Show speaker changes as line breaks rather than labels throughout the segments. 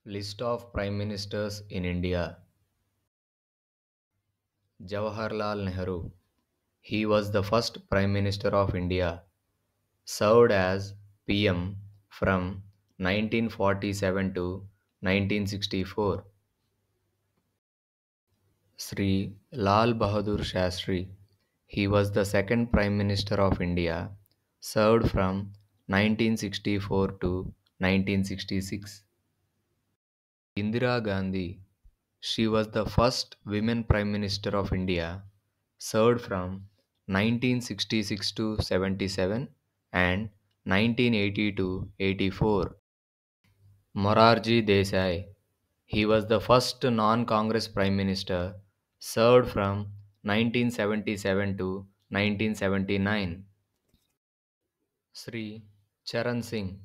List of Prime Ministers in India. Jawaharlal Nehru. He was the first Prime Minister of India. Served as PM from 1947 to 1964. Sri Lal Bahadur Shastri. He was the second Prime Minister of India. Served from 1964 to 1966. Indira Gandhi. She was the first women Prime Minister of India, served from 1966 to 77 and 1980 to 84. Morarji Desai. He was the first non-Congress Prime Minister, served from 1977 to 1979. Sri Charan Singh.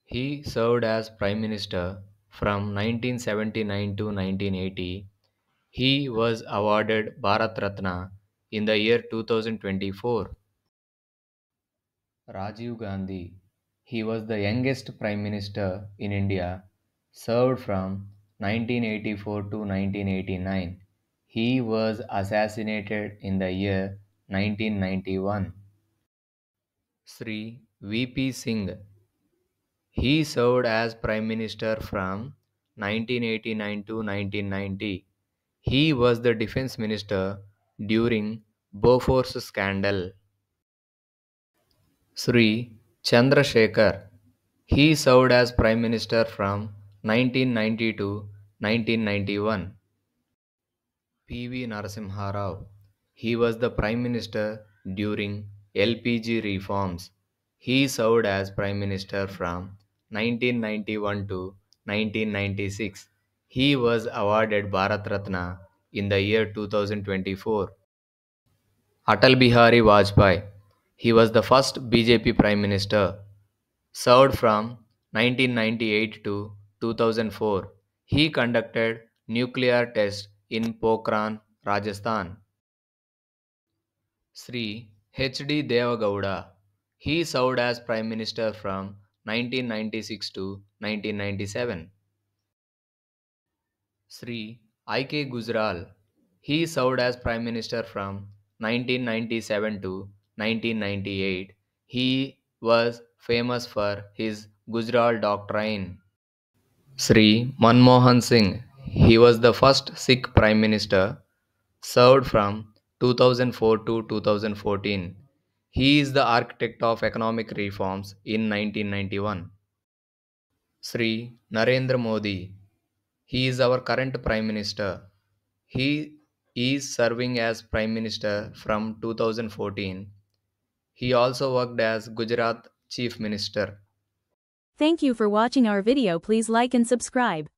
He served as Prime Minister from 1979 to 1980. He was awarded Bharat Ratna in the year 2024. Rajiv Gandhi. He was the youngest Prime Minister in India, served from 1984 to 1989. He was assassinated in the year 1991. Sri V.P. Singh. He served as Prime Minister from 1989 to 1990. He was the Defense Minister during Bofors scandal. Sri Chandrasekhar. He served as Prime Minister from 1990 to 1991. P.V. Narasimha Rao. He was the Prime Minister during LPG reforms. He served as Prime Minister from 1991 to 1996. He was awarded Bharat Ratna in the year 2024. Atal Bihari Vajpayee. He was the first BJP Prime Minister, served from 1998 to 2004. He conducted nuclear tests in Pokhran, Rajasthan. Sri H.D. Devagowda. He served as Prime Minister from 1996 to 1997. Sri I.K. Gujral. He served as Prime Minister from 1997 to 1998. He was famous for his Gujral doctrine. Sri Manmohan Singh. He was the first Sikh Prime Minister, served from 2004 to 2014. He is the architect of economic reforms in 1991. Sri Narendra Modi. He is our current Prime Minister. He is serving as Prime Minister from 2014. He also worked as Gujarat Chief Minister.
Thank you for watching our video. Please like and subscribe.